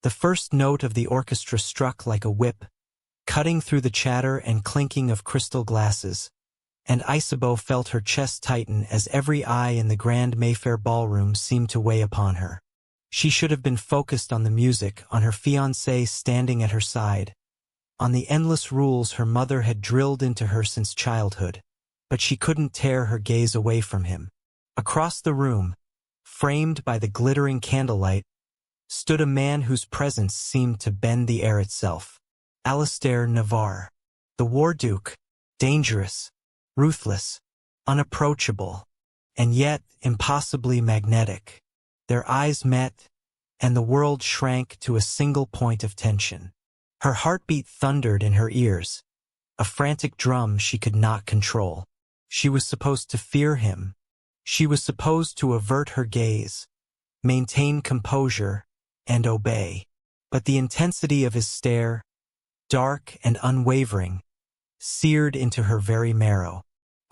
The first note of the orchestra struck like a whip, cutting through the chatter and clinking of crystal glasses, and Isabeau felt her chest tighten as every eye in the grand Mayfair ballroom seemed to weigh upon her. She should have been focused on the music, on her fiancé standing at her side, on the endless rules her mother had drilled into her since childhood, but she couldn't tear her gaze away from him. Across the room, framed by the glittering candlelight, stood a man whose presence seemed to bend the air itself. Alistair Navarre, the War Duke, dangerous, ruthless, unapproachable, and yet impossibly magnetic. Their eyes met, and the world shrank to a single point of tension. Her heartbeat thundered in her ears, a frantic drum she could not control. She was supposed to fear him. She was supposed to avert her gaze, maintain composure, and obey. But the intensity of his stare, dark and unwavering, seared into her very marrow.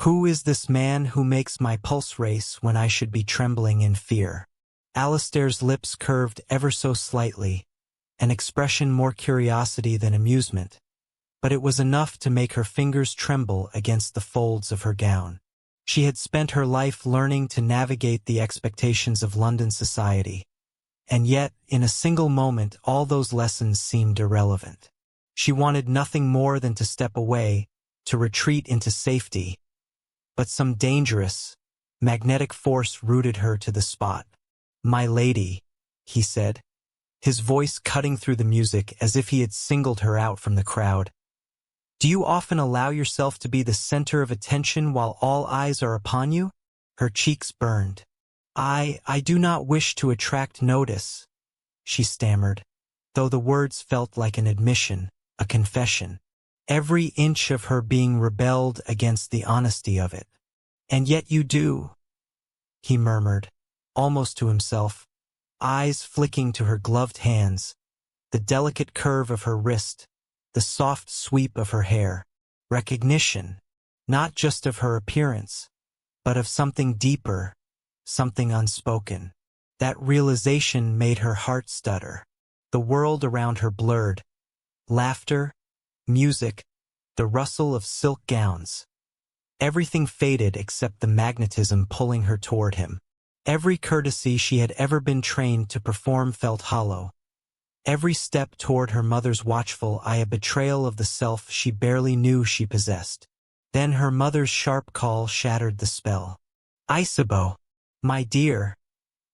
Who is this man who makes my pulse race when I should be trembling in fear? Alistair's lips curved ever so slightly, an expression more curiosity than amusement, but it was enough to make her fingers tremble against the folds of her gown. She had spent her life learning to navigate the expectations of London society, and yet, in a single moment, all those lessons seemed irrelevant. She wanted nothing more than to step away, to retreat into safety, but some dangerous, magnetic force rooted her to the spot. "My lady," he said, his voice cutting through the music as if he had singled her out from the crowd. "Do you often allow yourself to be the center of attention while all eyes are upon you?" Her cheeks burned. I do not wish to attract notice," she stammered, though the words felt like an admission, a confession. Every inch of her being rebelled against the honesty of it. "And yet you do," he murmured, almost to himself, eyes flicking to her gloved hands, the delicate curve of her wrist, the soft sweep of her hair. Recognition, not just of her appearance, but of something deeper, something unspoken. That realization made her heart stutter. The world around her blurred. Laughter, music, the rustle of silk gowns. Everything faded except the magnetism pulling her toward him. Every courtesy she had ever been trained to perform felt hollow. Every step toward her mother's watchful eye a betrayal of the self she barely knew she possessed. Then her mother's sharp call shattered the spell. "Isabeau, my dear,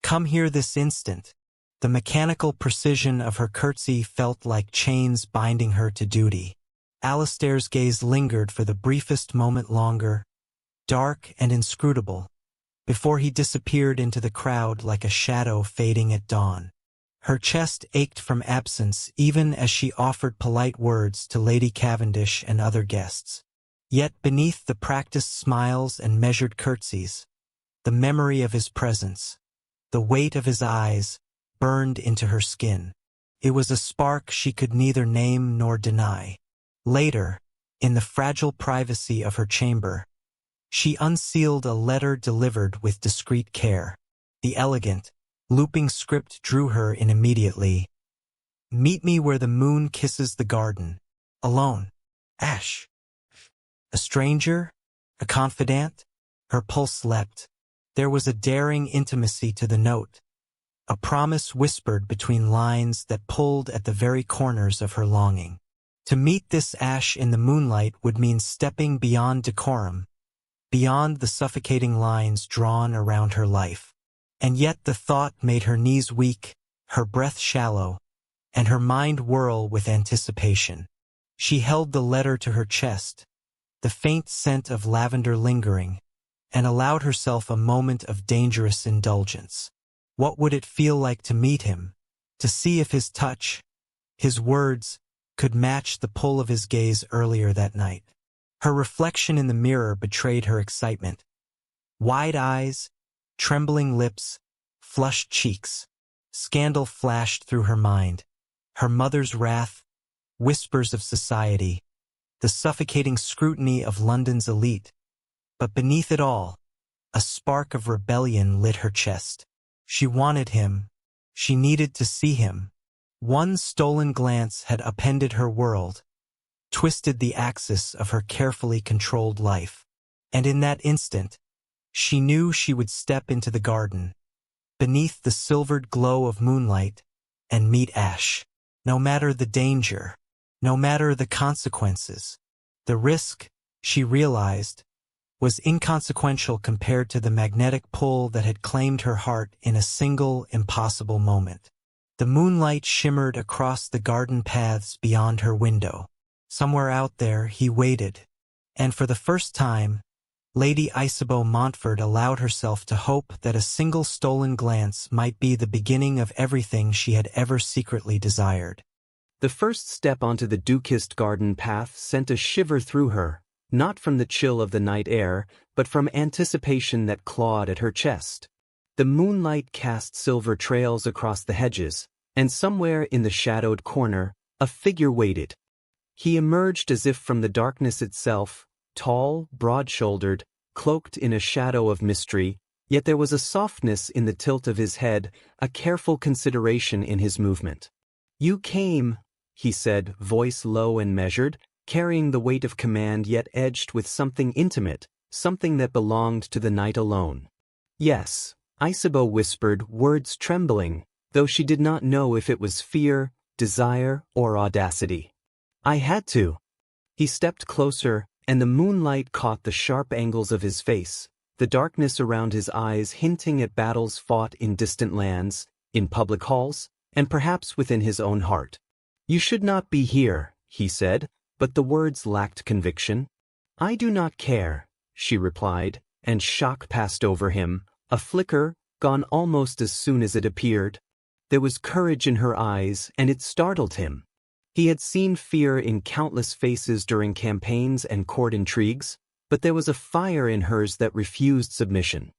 come here this instant." The mechanical precision of her curtsy felt like chains binding her to duty. Alistair's gaze lingered for the briefest moment longer, dark and inscrutable, before he disappeared into the crowd like a shadow fading at dawn. Her chest ached from absence even as she offered polite words to Lady Cavendish and other guests. Yet beneath the practiced smiles and measured curtsies, the memory of his presence, the weight of his eyes, burned into her skin. It was a spark she could neither name nor deny. Later, in the fragile privacy of her chamber, she unsealed a letter delivered with discreet care. The elegant, looping script drew her in immediately. "Meet me where the moon kisses the garden. Alone. Ash." A stranger? A confidant? Her pulse leapt. There was a daring intimacy to the note, a promise whispered between lines that pulled at the very corners of her longing. To meet this Ash in the moonlight would mean stepping beyond decorum, beyond the suffocating lines drawn around her life. And yet the thought made her knees weak, her breath shallow, and her mind whirl with anticipation. She held the letter to her chest, the faint scent of lavender lingering, and allowed herself a moment of dangerous indulgence. What would it feel like to meet him, to see if his touch, his words, could match the pull of his gaze earlier that night? Her reflection in the mirror betrayed her excitement. Wide eyes, trembling lips, flushed cheeks. Scandal flashed through her mind. Her mother's wrath, whispers of society, the suffocating scrutiny of London's elite. But beneath it all, a spark of rebellion lit her chest. She wanted him. She needed to see him. One stolen glance had upended her world, twisted the axis of her carefully controlled life. And in that instant, she knew she would step into the garden, beneath the silvered glow of moonlight, and meet Ash. No matter the danger, no matter the consequences, the risk, she realized, was inconsequential compared to the magnetic pull that had claimed her heart in a single, impossible moment. The moonlight shimmered across the garden paths beyond her window. Somewhere out there, he waited, and for the first time, Lady Isabeau Montfort allowed herself to hope that a single stolen glance might be the beginning of everything she had ever secretly desired. The first step onto the dew-kissed garden path sent a shiver through her, not from the chill of the night air, but from anticipation that clawed at her chest. The moonlight cast silver trails across the hedges, and somewhere in the shadowed corner, a figure waited. He emerged as if from the darkness itself, tall, broad-shouldered, cloaked in a shadow of mystery, yet there was a softness in the tilt of his head, a careful consideration in his movement. "You came," he said, voice low and measured, carrying the weight of command yet edged with something intimate, something that belonged to the night alone. "Yes," Isabeau whispered, words trembling, though she did not know if it was fear, desire, or audacity. "I had to." He stepped closer, and the moonlight caught the sharp angles of his face, the darkness around his eyes hinting at battles fought in distant lands, in public halls, and perhaps within his own heart. "You should not be here," he said, but the words lacked conviction. "I do not care," she replied, and shock passed over him, a flicker, gone almost as soon as it appeared. There was courage in her eyes, and it startled him. He had seen fear in countless faces during campaigns and court intrigues, but there was a fire in hers that refused submission.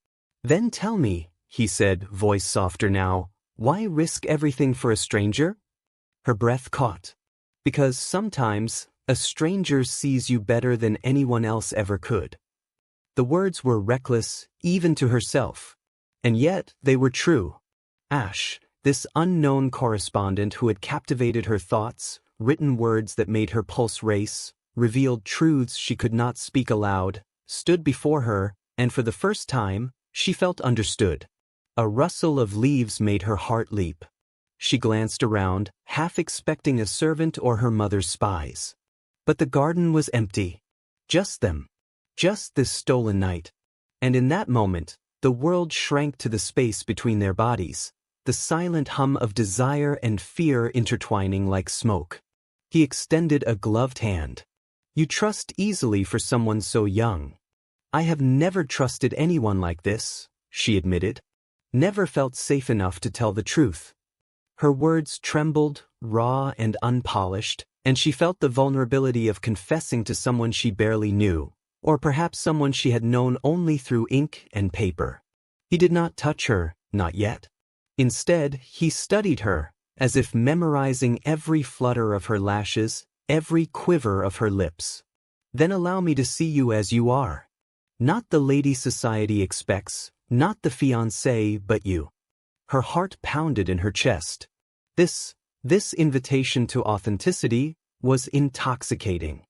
"Then tell me," he said, voice softer now, "why risk everything for a stranger?" Her breath caught. "Because sometimes a stranger sees you better than anyone else ever could." The words were reckless, even to herself. And yet they were true. Ash, this unknown correspondent who had captivated her thoughts, written words that made her pulse race, revealed truths she could not speak aloud, stood before her, and for the first time, she felt understood. A rustle of leaves made her heart leap. She glanced around, half expecting a servant or her mother's spies. But the garden was empty. Just them. Just this stolen night. And in that moment, the world shrank to the space between their bodies, the silent hum of desire and fear intertwining like smoke. He extended a gloved hand. "You trust easily for someone so young." "I have never trusted anyone like this," she admitted. "Never felt safe enough to tell the truth." Her words trembled, raw and unpolished, and she felt the vulnerability of confessing to someone she barely knew, or perhaps someone she had known only through ink and paper. He did not touch her, not yet. Instead, he studied her, as if memorizing every flutter of her lashes, every quiver of her lips. "Then allow me to see you as you are. Not the lady society expects, not the fiancé, but you." Her heart pounded in her chest. This invitation to authenticity was intoxicating.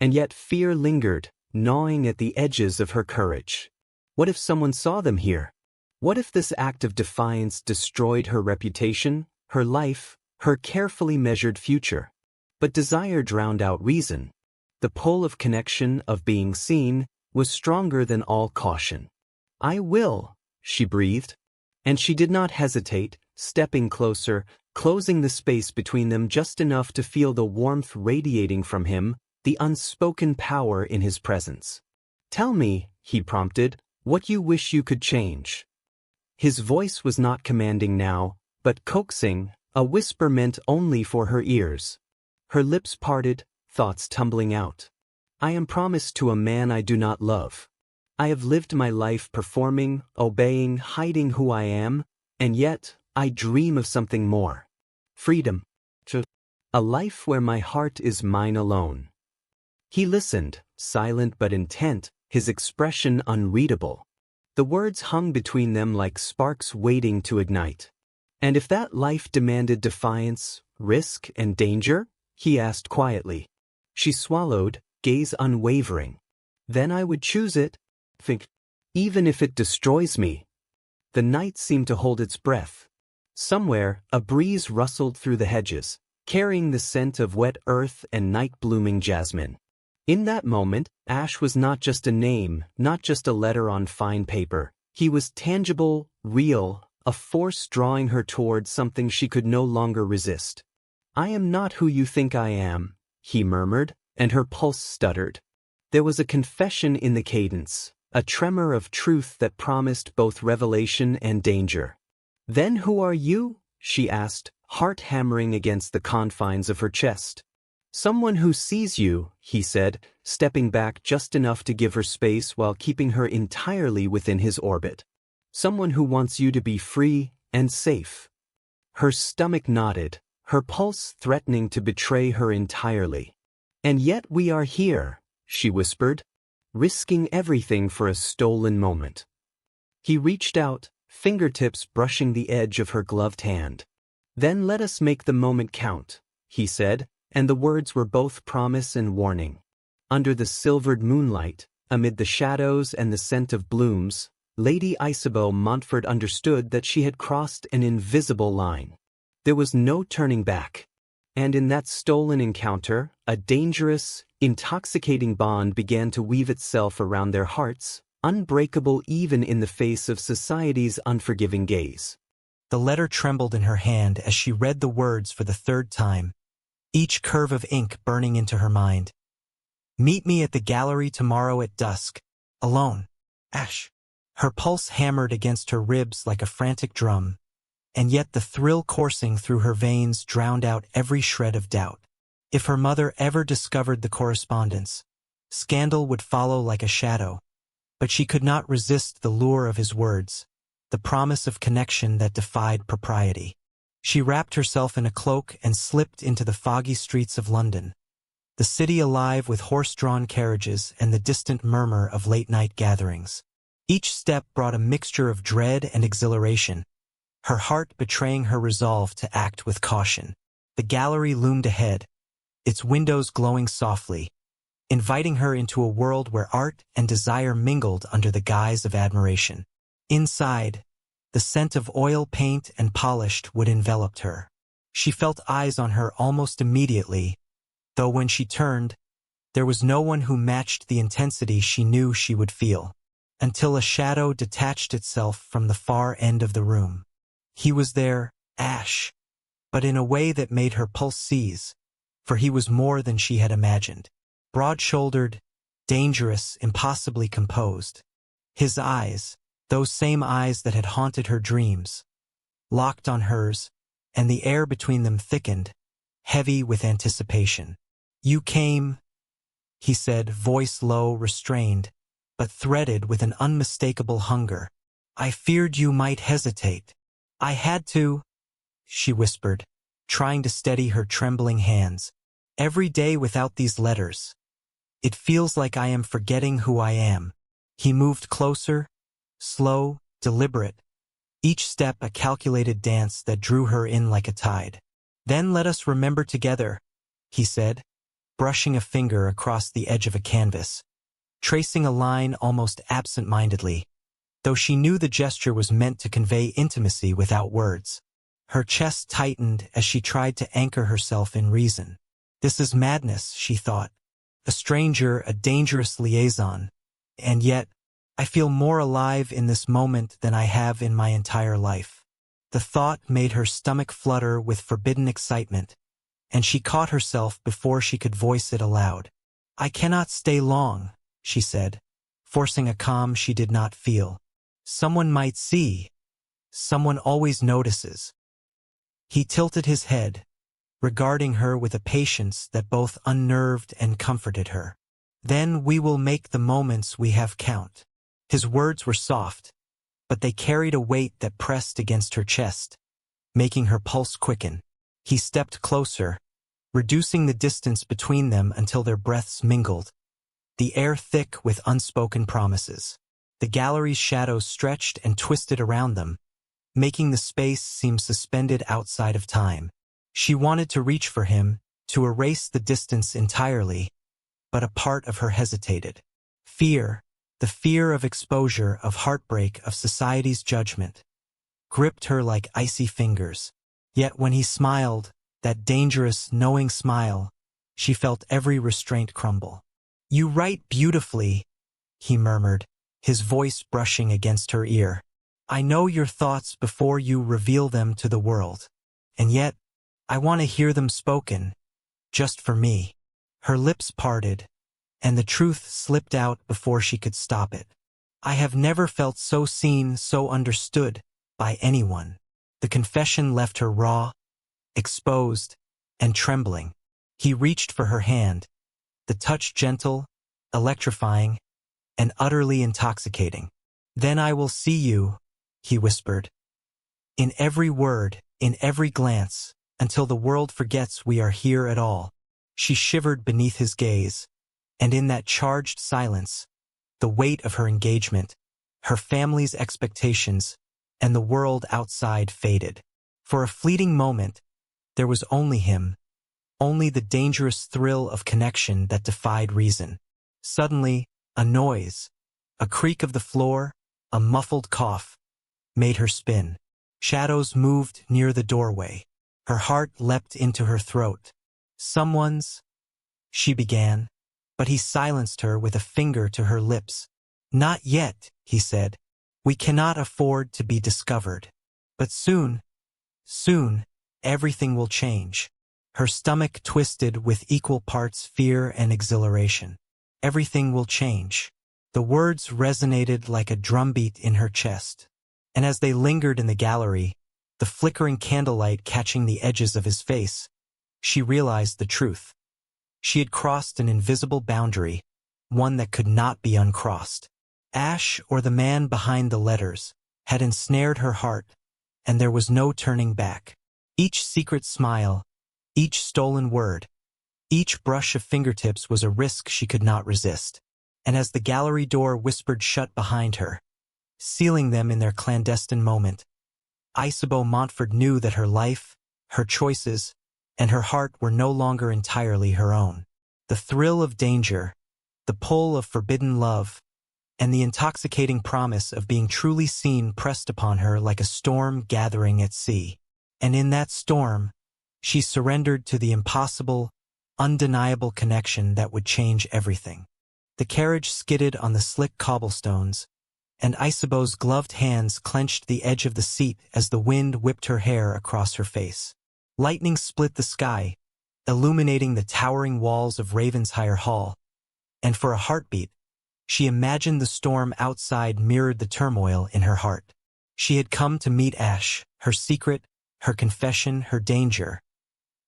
And yet fear lingered, gnawing at the edges of her courage. What if someone saw them here? What if this act of defiance destroyed her reputation, her life, her carefully measured future? But desire drowned out reason. The pull of connection, of being seen, was stronger than all caution. "I will," she breathed. And she did not hesitate, stepping closer, closing the space between them just enough to feel the warmth radiating from him, the unspoken power in his presence. "Tell me," he prompted, "what you wish you could change." His voice was not commanding now, but coaxing, a whisper meant only for her ears. Her lips parted, thoughts tumbling out. "I am promised to a man I do not love. I have lived my life performing, obeying, hiding who I am, and yet I dream of something more. Freedom. A life where my heart is mine alone." He listened, silent but intent, his expression unreadable. The words hung between them like sparks waiting to ignite. And if that life demanded defiance, risk and danger? He asked quietly. She swallowed, gaze unwavering. Then I would choose it. Think, even if it destroys me. The night seemed to hold its breath. Somewhere, a breeze rustled through the hedges, carrying the scent of wet earth and night-blooming jasmine. In that moment, Ash was not just a name, not just a letter on fine paper. He was tangible, real, a force drawing her toward something she could no longer resist. "I am not who you think I am," he murmured, and her pulse stuttered. There was a confession in the cadence, a tremor of truth that promised both revelation and danger. "Then who are you?" she asked, heart hammering against the confines of her chest. "Someone who sees you," he said, stepping back just enough to give her space while keeping her entirely within his orbit. "Someone who wants you to be free and safe." Her stomach knotted, her pulse threatening to betray her entirely. "And yet we are here," she whispered, risking everything for a stolen moment. He reached out, fingertips brushing the edge of her gloved hand. "Then let us make the moment count," he said, and the words were both promise and warning. Under the silvered moonlight, amid the shadows and the scent of blooms, Lady Isabeau Montfort understood that she had crossed an invisible line. There was no turning back. And in that stolen encounter, a dangerous, intoxicating bond began to weave itself around their hearts, unbreakable even in the face of society's unforgiving gaze. The letter trembled in her hand as she read the words for the third time, each curve of ink burning into her mind. "Meet me at the gallery tomorrow at dusk. Alone. Ash." Her pulse hammered against her ribs like a frantic drum, and yet the thrill coursing through her veins drowned out every shred of doubt. If her mother ever discovered the correspondence, scandal would follow like a shadow. But she could not resist the lure of his words, the promise of connection that defied propriety. She wrapped herself in a cloak and slipped into the foggy streets of London, the city alive with horse-drawn carriages and the distant murmur of late-night gatherings. Each step brought a mixture of dread and exhilaration, her heart betraying her resolve to act with caution. The gallery loomed ahead, its windows glowing softly, inviting her into a world where art and desire mingled under the guise of admiration. Inside, the scent of oil paint and polished wood enveloped her. She felt eyes on her almost immediately, though when she turned, there was no one who matched the intensity she knew she would feel, until a shadow detached itself from the far end of the room. He was there, Ash, but in a way that made her pulse seize, for he was more than she had imagined. Broad-shouldered, dangerous, impossibly composed. His eyes, those same eyes that had haunted her dreams, locked on hers, and the air between them thickened, heavy with anticipation. "You came," he said, voice low, restrained, but threaded with an unmistakable hunger. "I feared you might hesitate." "I had to," she whispered, trying to steady her trembling hands. "Every day without these letters. It feels like I am forgetting who I am." He moved closer, slow, deliberate, each step a calculated dance that drew her in like a tide. "Then let us remember together," he said, brushing a finger across the edge of a canvas, tracing a line almost absent-mindedly, though she knew the gesture was meant to convey intimacy without words. Her chest tightened as she tried to anchor herself in reason. This is madness, she thought. A stranger, a dangerous liaison. And yet, I feel more alive in this moment than I have in my entire life. The thought made her stomach flutter with forbidden excitement, and she caught herself before she could voice it aloud. "I cannot stay long," she said, forcing a calm she did not feel. "Someone might see. Someone always notices." He tilted his head, regarding her with a patience that both unnerved and comforted her. "Then we will make the moments we have count." His words were soft, but they carried a weight that pressed against her chest, making her pulse quicken. He stepped closer, reducing the distance between them until their breaths mingled, the air thick with unspoken promises. The gallery's shadows stretched and twisted around them, making the space seem suspended outside of time. She wanted to reach for him, to erase the distance entirely, but a part of her hesitated. Fear, the fear of exposure, of heartbreak, of society's judgment, gripped her like icy fingers. Yet when he smiled, that dangerous, knowing smile, she felt every restraint crumble. "You write beautifully," he murmured, his voice brushing against her ear. "I know your thoughts before you reveal them to the world. And yet, I want to hear them spoken, just for me." Her lips parted, and the truth slipped out before she could stop it. "I have never felt so seen, so understood, by anyone." The confession left her raw, exposed, and trembling. He reached for her hand, the touch gentle, electrifying, and utterly intoxicating. "Then I will see you," he whispered, "in every word, in every glance, until the world forgets we are here at all." She shivered beneath his gaze, and in that charged silence, the weight of her engagement, her family's expectations, and the world outside faded. For a fleeting moment, there was only him, only the dangerous thrill of connection that defied reason. Suddenly, a noise, a creak of the floor, a muffled cough, made her spin. Shadows moved near the doorway. Her heart leapt into her throat. "Someone's," she began, but he silenced her with a finger to her lips. "Not yet," he said. "We cannot afford to be discovered. But soon, soon, everything will change." Her stomach twisted with equal parts fear and exhilaration. "Everything will change." The words resonated like a drumbeat in her chest. And as they lingered in the gallery, the flickering candlelight catching the edges of his face, she realized the truth. She had crossed an invisible boundary, one that could not be uncrossed. Ash, or the man behind the letters, had ensnared her heart, and there was no turning back. Each secret smile, each stolen word, each brush of fingertips was a risk she could not resist. And as the gallery door whispered shut behind her, sealing them in their clandestine moment, Isabeau Montfort knew that her life, her choices, and her heart were no longer entirely her own. The thrill of danger, the pull of forbidden love, and the intoxicating promise of being truly seen pressed upon her like a storm gathering at sea. And in that storm, she surrendered to the impossible, undeniable connection that would change everything. The carriage skidded on the slick cobblestones, and Isabeau's gloved hands clenched the edge of the seat as the wind whipped her hair across her face. Lightning split the sky, illuminating the towering walls of Ravensshire Hall, and for a heartbeat, she imagined the storm outside mirrored the turmoil in her heart. She had come to meet Ash, her secret, her confession, her danger.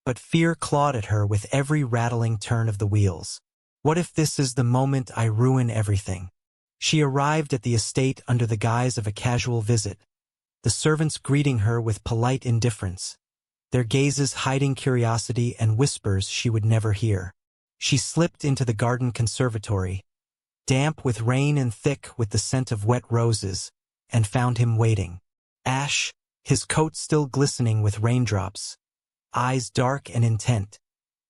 But fear clawed at her with every rattling turn of the wheels. What if this is the moment I ruin everything? She arrived at the estate under the guise of a casual visit, the servants greeting her with polite indifference, their gazes hiding curiosity and whispers she would never hear. She slipped into the garden conservatory, damp with rain and thick with the scent of wet roses, and found him waiting. Ash, his coat still glistening with raindrops, eyes dark and intent,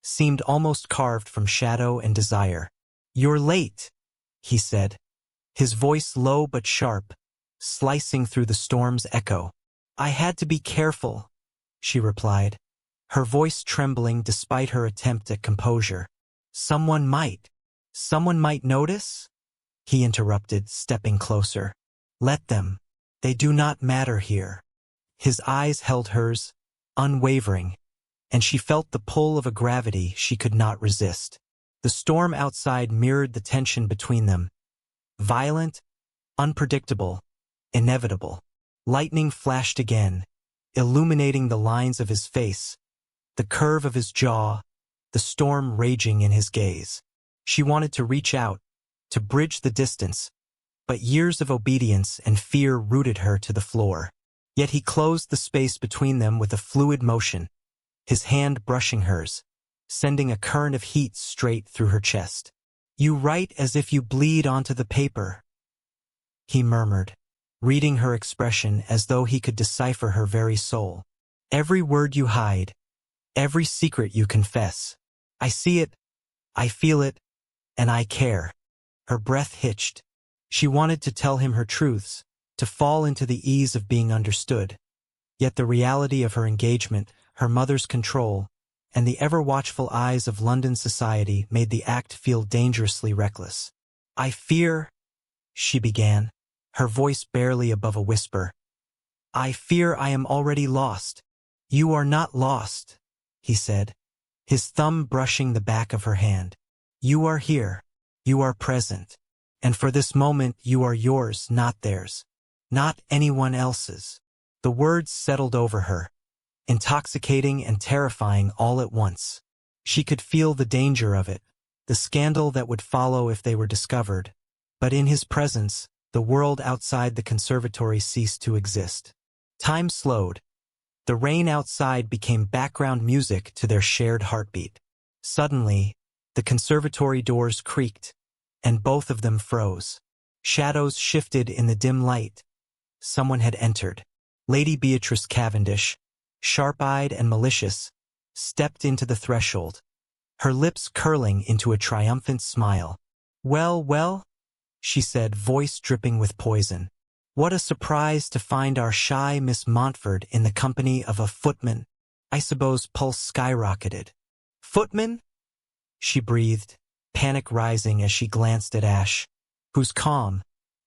seemed almost carved from shadow and desire. "You're late," he said, his voice low but sharp, slicing through the storm's echo. "I had to be careful," she replied, her voice trembling despite her attempt at composure. Someone might notice?" he interrupted, stepping closer. "Let them. They do not matter here." His eyes held hers, unwavering, and she felt the pull of a gravity she could not resist. The storm outside mirrored the tension between them, violent, unpredictable, inevitable. Lightning flashed again, illuminating the lines of his face, the curve of his jaw, the storm raging in his gaze. She wanted to reach out, to bridge the distance, but years of obedience and fear rooted her to the floor. Yet he closed the space between them with a fluid motion, his hand brushing hers, sending a current of heat straight through her chest. "You write as if you bleed onto the paper," he murmured, reading her expression as though he could decipher her very soul. "Every word you hide, Every secret you confess. I see it, I feel it, and I care. Her breath hitched. She wanted to tell him her truths, to fall into the ease of being understood. Yet the reality of her engagement, her mother's control, and the ever-watchful eyes of London society made the act feel dangerously reckless. I fear, she began, her voice barely above a whisper. I fear I am already lost. You are not lost, he said, his thumb brushing the back of her hand. You are here. You are present. And for this moment you are yours, not theirs. Not anyone else's. The words settled over her, intoxicating and terrifying all at once. She could feel the danger of it, the scandal that would follow if they were discovered. But in his presence, the world outside the conservatory ceased to exist. Time slowed. The rain outside became background music to their shared heartbeat. Suddenly, the conservatory doors creaked, and both of them froze. Shadows shifted in the dim light. Someone had entered. Lady Beatrice Cavendish, sharp-eyed and malicious, stepped into the threshold, her lips curling into a triumphant smile. Well, well, she said, voice dripping with poison. What a surprise to find our shy Miss Montfort in the company of a footman. Isabeau's pulse skyrocketed. Footman? She breathed, panic rising as she glanced at Ash, whose calm,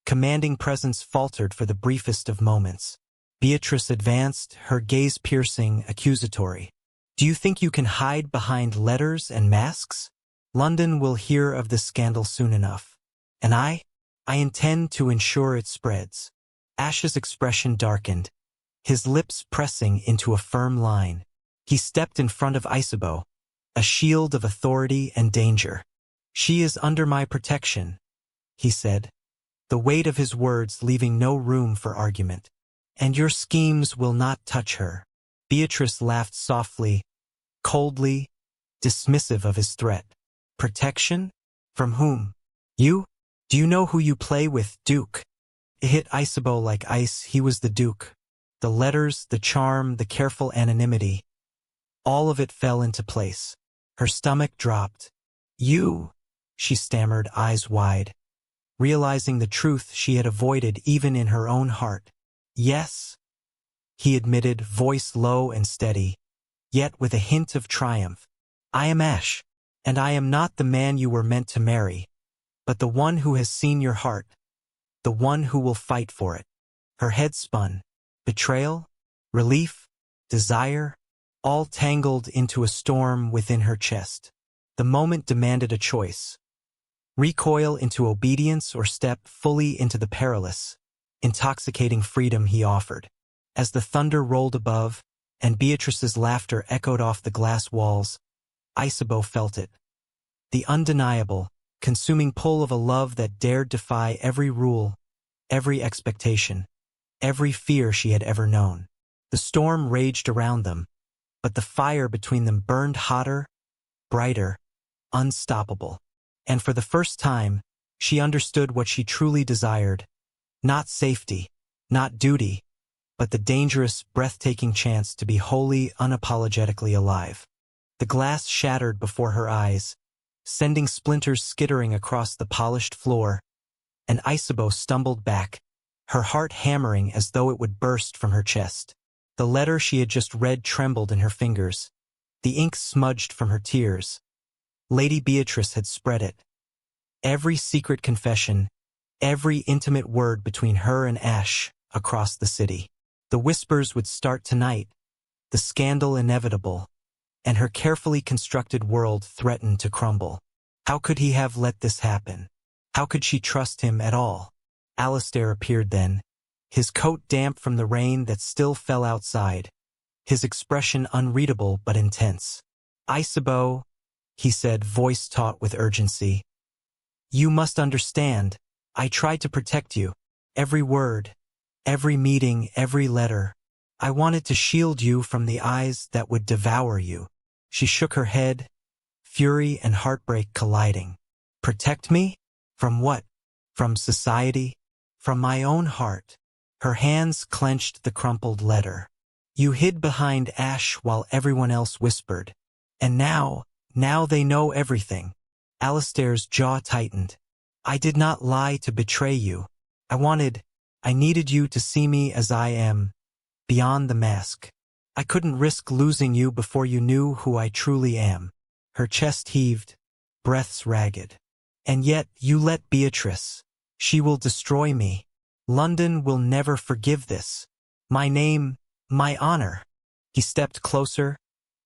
commanding presence faltered for the briefest of moments. Beatrice advanced, her gaze piercing, accusatory. Do you think you can hide behind letters and masks? London will hear of this scandal soon enough. And I intend to ensure it spreads. Ash's expression darkened, his lips pressing into a firm line. He stepped in front of Isabeau, a shield of authority and danger. She is under my protection, he said, the weight of his words leaving no room for argument. And your schemes will not touch her. Beatrice laughed softly, coldly, dismissive of his threat. Protection? From whom? You? Do you know who you play with, Duke? It hit Isabeau like ice. He was the Duke. The letters, the charm, the careful anonymity. All of it fell into place. Her stomach dropped. You, she stammered, eyes wide, realizing the truth she had avoided even in her own heart. Yes, he admitted, voice low and steady, yet with a hint of triumph. I am Ash, and I am not the man you were meant to marry, but the one who has seen your heart, the one who will fight for it. Her head spun. Betrayal, relief, desire, all tangled into a storm within her chest. The moment demanded a choice. Recoil into obedience or step fully into the perilous, intoxicating freedom he offered. As the thunder rolled above, and Beatrice's laughter echoed off the glass walls, Isabeau felt it. The undeniable, consuming pull of a love that dared defy every rule, every expectation, every fear she had ever known. The storm raged around them, but the fire between them burned hotter, brighter, unstoppable. And for the first time, she understood what she truly desired. Not safety, not duty, but the dangerous, breathtaking chance to be wholly, unapologetically alive. The glass shattered before her eyes, sending splinters skittering across the polished floor, and Isabeau stumbled back, her heart hammering as though it would burst from her chest. The letter she had just read trembled in her fingers, the ink smudged from her tears. Lady Beatrice had spread it. Every secret confession, every intimate word between her and Ash across the city. The whispers would start tonight, the scandal inevitable, and her carefully constructed world threatened to crumble. How could he have let this happen? How could she trust him at all? Alistair appeared then, his coat damp from the rain that still fell outside, his expression unreadable but intense. Isabeau, he said, voice taut with urgency. You must understand, I tried to protect you. Every word, every meeting, every letter. I wanted to shield you from the eyes that would devour you. She shook her head, fury and heartbreak colliding. Protect me? From what? From society? From my own heart? Her hands clenched the crumpled letter. You hid behind ash while everyone else whispered. And now they know everything. Alistair's jaw tightened. I did not lie to betray you. I needed you to see me as I am, beyond the mask. I couldn't risk losing you before you knew who I truly am. Her chest heaved, breaths ragged. And yet you let Beatrice. She will destroy me. London will never forgive this. My name, my honor. He stepped closer,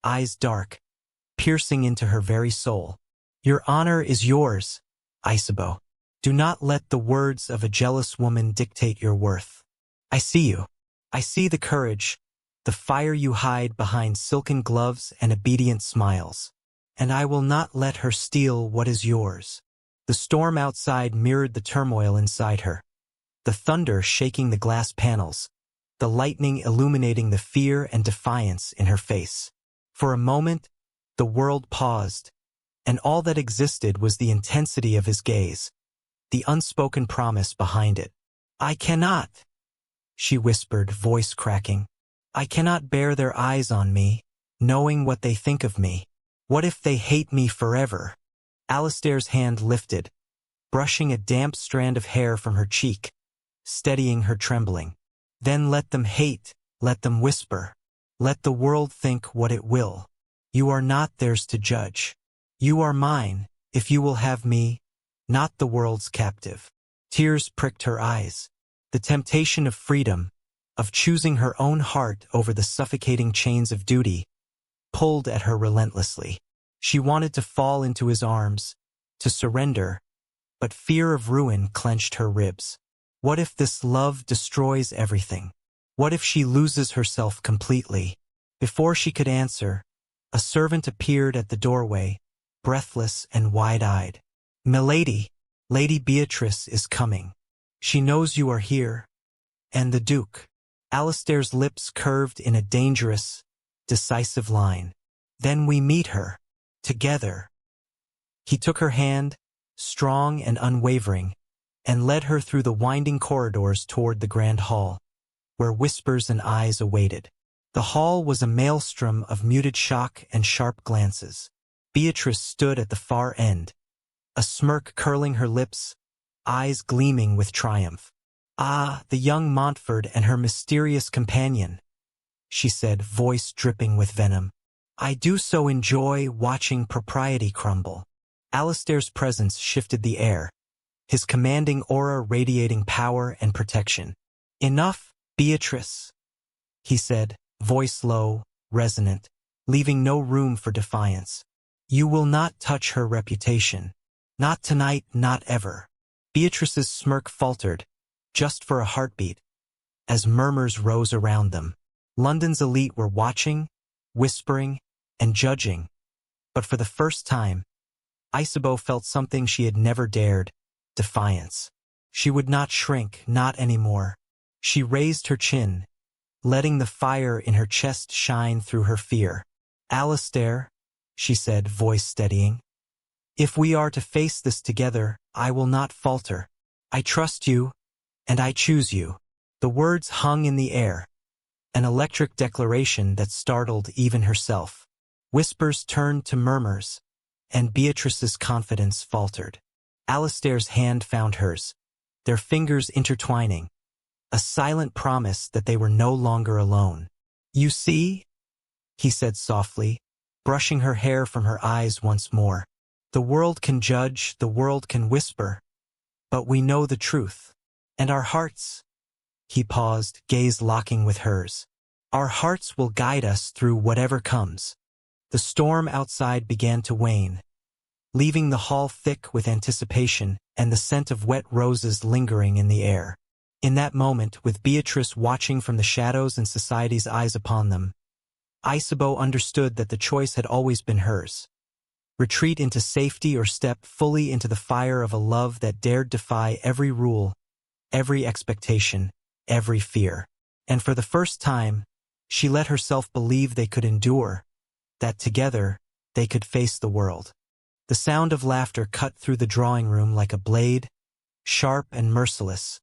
eyes dark, piercing into her very soul. Your honor is yours, Isabeau. Do not let the words of a jealous woman dictate your worth. I see you. I see the courage, the fire you hide behind silken gloves and obedient smiles. And I will not let her steal what is yours. The storm outside mirrored the turmoil inside her. The thunder shaking the glass panels, the lightning illuminating the fear and defiance in her face. For a moment, the world paused, and all that existed was the intensity of his gaze, the unspoken promise behind it. I cannot, she whispered, voice cracking. I cannot bear their eyes on me, knowing what they think of me. What if they hate me forever? Alistair's hand lifted, brushing a damp strand of hair from her cheek, steadying her trembling. Then let them hate, let them whisper. Let the world think what it will. You are not theirs to judge. You are mine, if you will have me, not the world's captive. Tears pricked her eyes. The temptation of freedom, of choosing her own heart over the suffocating chains of duty, pulled at her relentlessly. She wanted to fall into his arms, to surrender, but fear of ruin clenched her ribs. What if this love destroys everything? What if she loses herself completely? Before she could answer, a servant appeared at the doorway, breathless and wide-eyed. Milady, Lady Beatrice is coming. She knows you are here. And the Duke. Alistair's lips curved in a dangerous, decisive line. Then we meet her. Together. He took her hand, strong and unwavering, and led her through the winding corridors toward the grand hall, where whispers and eyes awaited. The hall was a maelstrom of muted shock and sharp glances. Beatrice stood at the far end, a smirk curling her lips, eyes gleaming with triumph. Ah, the young Montfort and her mysterious companion, she said, voice dripping with venom. I do so enjoy watching propriety crumble. Alistair's presence shifted the air, his commanding aura radiating power and protection. Enough, Beatrice, he said, voice low, resonant, leaving no room for defiance. You will not touch her reputation. Not tonight, not ever. Beatrice's smirk faltered, just for a heartbeat, as murmurs rose around them. London's elite were watching, whispering, and judging. But for the first time, Isabeau felt something she had never dared, defiance. She would not shrink, not anymore. She raised her chin, letting the fire in her chest shine through her fear. Alistair, she said, voice steadying. If we are to face this together, I will not falter. I trust you, and I choose you. The words hung in the air, an electric declaration that startled even herself. Whispers turned to murmurs, and Beatrice's confidence faltered. Alistair's hand found hers, their fingers intertwining, a silent promise that they were no longer alone. You see, he said softly, brushing her hair from her eyes once more. The world can judge, the world can whisper, but we know the truth. And our hearts, he paused, gaze locking with hers. Our hearts will guide us through whatever comes. The storm outside began to wane, leaving the hall thick with anticipation and the scent of wet roses lingering in the air. In that moment, with Beatrice watching from the shadows and society's eyes upon them, Isabeau understood that the choice had always been hers. Retreat into safety or step fully into the fire of a love that dared defy every rule, every expectation, every fear. And for the first time, she let herself believe they could endure, that together they could face the world. The sound of laughter cut through the drawing room like a blade, sharp and merciless,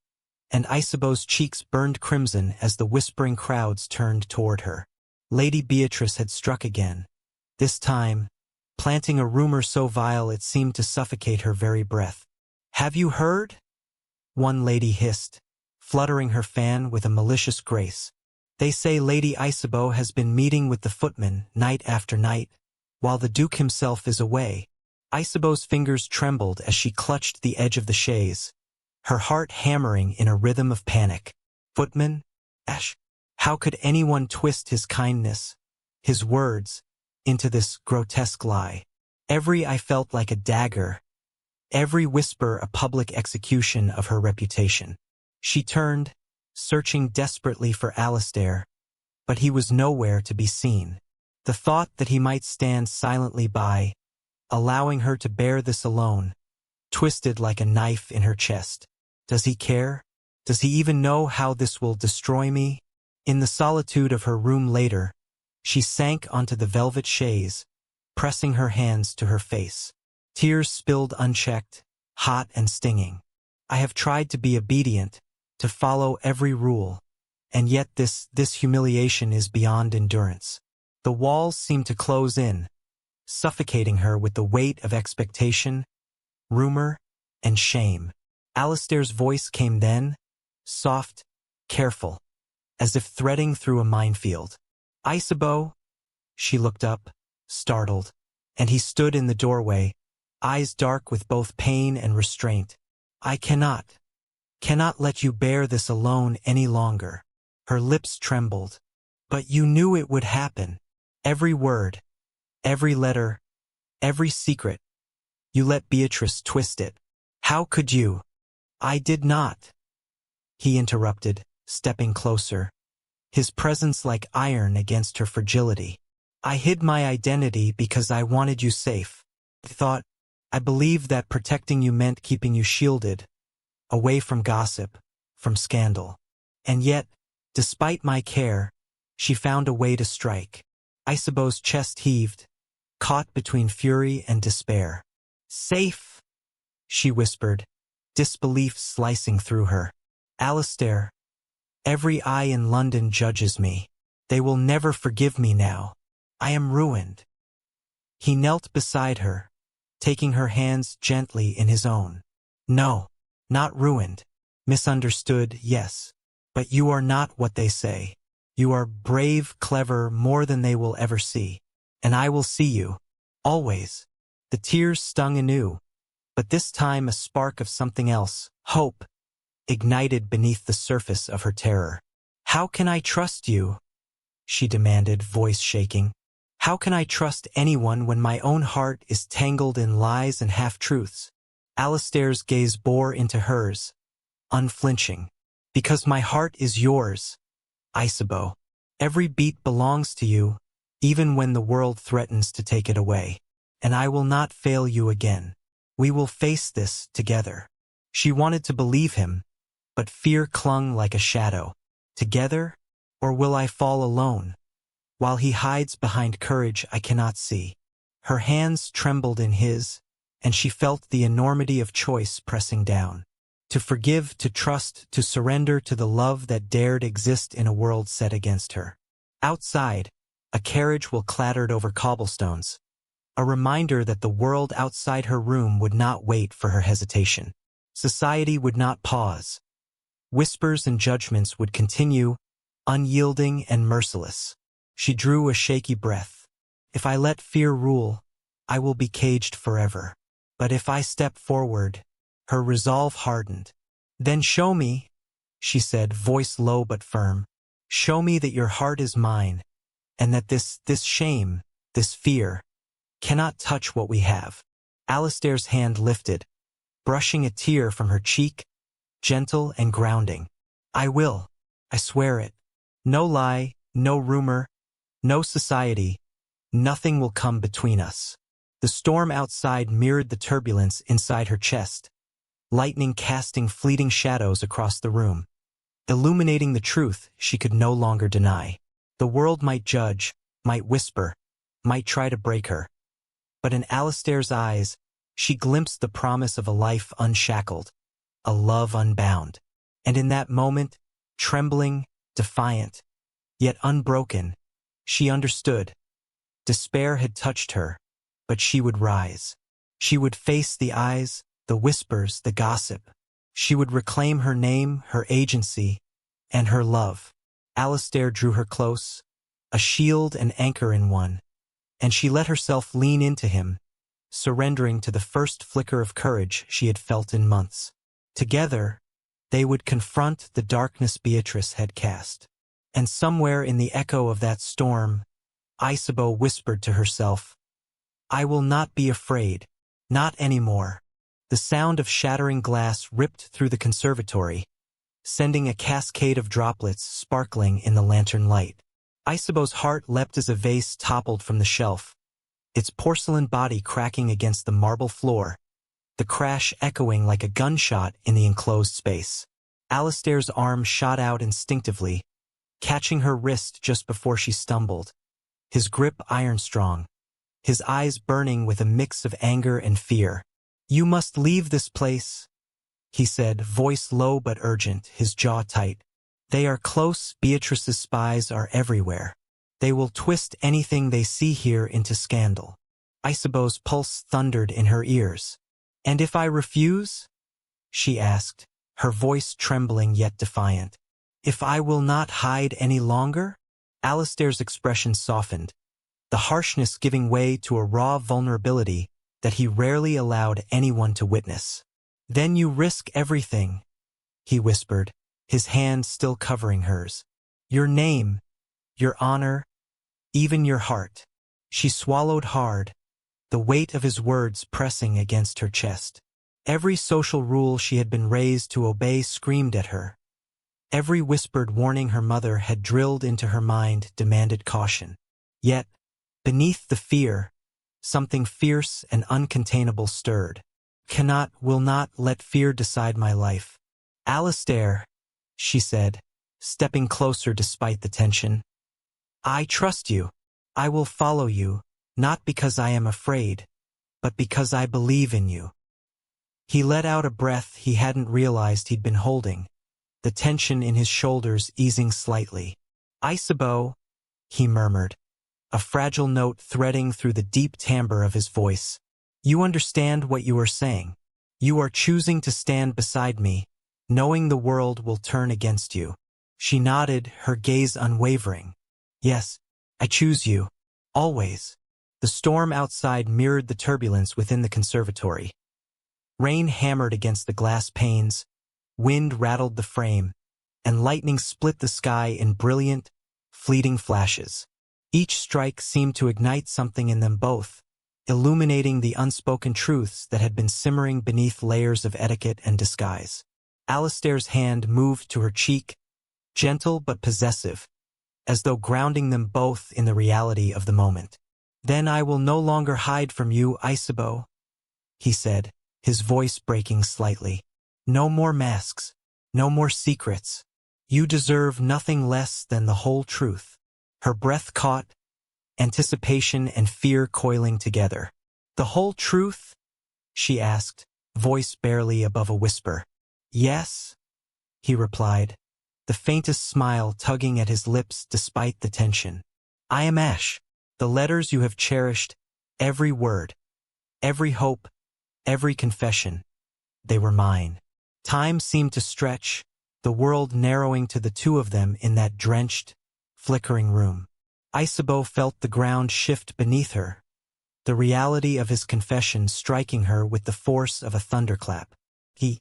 and Isabeau's cheeks burned crimson as the whispering crowds turned toward her. Lady Beatrice had struck again, this time, planting a rumor so vile it seemed to suffocate her very breath. "Have you heard?" one lady hissed, fluttering her fan with a malicious grace. "They say Lady Isabeau has been meeting with the footman night after night, while the Duke himself is away." Isabeau's fingers trembled as she clutched the edge of the chaise, her heart hammering in a rhythm of panic. Footman? Ash! How could anyone twist his kindness, his words, into this grotesque lie? Every I felt like a dagger, every whisper a public execution of her reputation. She turned, searching desperately for Alistair, but he was nowhere to be seen. The thought that he might stand silently by, allowing her to bear this alone, twisted like a knife in her chest. Does he care? Does he even know how this will destroy me? In the solitude of her room later, she sank onto the velvet chaise, pressing her hands to her face. Tears spilled unchecked, hot and stinging. I have tried to be obedient, to follow every rule, and yet this humiliation is beyond endurance. The walls seem to close in, suffocating her with the weight of expectation, rumor, and shame. Alistair's voice came then, soft, careful, as if threading through a minefield. "Isabeau?" She looked up, startled, and he stood in the doorway, eyes dark with both pain and restraint. "I cannot let you bear this alone any longer." Her lips trembled. "But you knew it would happen. Every word, every letter, every secret. You let Beatrice twist it. How could you?" "I did not," he interrupted, stepping closer, his presence like iron against her fragility. "I hid my identity because I wanted you safe. I believed that protecting you meant keeping you shielded, away from gossip, from scandal. And yet, despite my care, she found a way to strike." Isabeau's chest heaved, caught between fury and despair. "Safe," she whispered, disbelief slicing through her. "Alistair, every eye in London judges me. They will never forgive me now. I am ruined." He knelt beside her, taking her hands gently in his own. "No, not ruined. Misunderstood, yes. But you are not what they say. You are brave, clever, more than they will ever see. And I will see you. Always." The tears stung anew, but this time a spark of something else, hope, ignited beneath the surface of her terror. "How can I trust you?" she demanded, voice shaking. "How can I trust anyone when my own heart is tangled in lies and half-truths?" Alistair's gaze bore into hers, unflinching. "Because my heart is yours, Isabeau. Every beat belongs to you, even when the world threatens to take it away. And I will not fail you again. We will face this together." She wanted to believe him, but fear clung like a shadow. Together, or will I fall alone, while he hides behind courage I cannot see? Her hands trembled in his, and she felt the enormity of choice pressing down. To forgive, to trust, to surrender to the love that dared exist in a world set against her. Outside, a carriage will clattered over cobblestones, a reminder that the world outside her room would not wait for her hesitation. Society would not pause. Whispers and judgments would continue, unyielding and merciless. She drew a shaky breath. "If I let fear rule, I will be caged forever. But if I step forward," her resolve hardened. "Then show me," she said, voice low but firm. "Show me that your heart is mine, and that this shame, this fear, cannot touch what we have." Alistair's hand lifted, brushing a tear from her cheek, gentle and grounding. "I will. I swear it. No lie, no rumor, no society. Nothing will come between us." The storm outside mirrored the turbulence inside her chest, lightning casting fleeting shadows across the room, illuminating the truth she could no longer deny. The world might judge, might whisper, might try to break her. But in Alistair's eyes, she glimpsed the promise of a life unshackled, a love unbound. And in that moment, trembling, defiant, yet unbroken, she understood. Despair had touched her, but she would rise. She would face the eyes, the whispers, the gossip. She would reclaim her name, her agency, and her love. Alistair drew her close, a shield and anchor in one, and she let herself lean into him, surrendering to the first flicker of courage she had felt in months. Together, they would confront the darkness Beatrice had cast. And somewhere in the echo of that storm, Isabeau whispered to herself, "I will not be afraid, not anymore." The sound of shattering glass ripped through the conservatory, sending a cascade of droplets sparkling in the lantern light. Isabeau's heart leapt as a vase toppled from the shelf, its porcelain body cracking against the marble floor, the crash echoing like a gunshot in the enclosed space. Alistair's arm shot out instinctively, catching her wrist just before she stumbled, his grip iron-strong, his eyes burning with a mix of anger and fear. "You must leave this place," he said, voice low but urgent, his jaw tight. "They are close. Beatrice's spies are everywhere. They will twist anything they see here into scandal." Isabeau's pulse thundered in her ears. "And if I refuse?" she asked, her voice trembling yet defiant. "If I will not hide any longer?" Alistair's expression softened, the harshness giving way to a raw vulnerability that he rarely allowed anyone to witness. "Then you risk everything," he whispered, his hand still covering hers. "Your name, your honor, even your heart." She swallowed hard, the weight of his words pressing against her chest. Every social rule she had been raised to obey screamed at her. Every whispered warning her mother had drilled into her mind demanded caution. Yet, beneath the fear, something fierce and uncontainable stirred. Will not let fear decide my life." "Alistair," she said, stepping closer despite the tension. "I trust you. I will follow you, not because I am afraid, but because I believe in you." He let out a breath he hadn't realized he'd been holding, the tension in his shoulders easing slightly. "Isabeau," he murmured, a fragile note threading through the deep timbre of his voice. "You understand what you are saying. You are choosing to stand beside me, knowing the world will turn against you." She nodded, her gaze unwavering. "Yes, I choose you. Always." The storm outside mirrored the turbulence within the conservatory. Rain hammered against the glass panes, wind rattled the frame, and lightning split the sky in brilliant, fleeting flashes. Each strike seemed to ignite something in them both, illuminating the unspoken truths that had been simmering beneath layers of etiquette and disguise. Alistair's hand moved to her cheek, gentle but possessive, as though grounding them both in the reality of the moment. "Then I will no longer hide from you, Isabeau," he said, his voice breaking slightly. "No more masks, no more secrets. You deserve nothing less than the whole truth." Her breath caught, anticipation and fear coiling together. "The whole truth?" she asked, voice barely above a whisper. "Yes," he replied, the faintest smile tugging at his lips despite the tension. "I am Ash. The letters you have cherished, every word, every hope, every confession, they were mine." Time seemed to stretch, the world narrowing to the two of them in that drenched, flickering room. Isabeau felt the ground shift beneath her, the reality of his confession striking her with the force of a thunderclap. He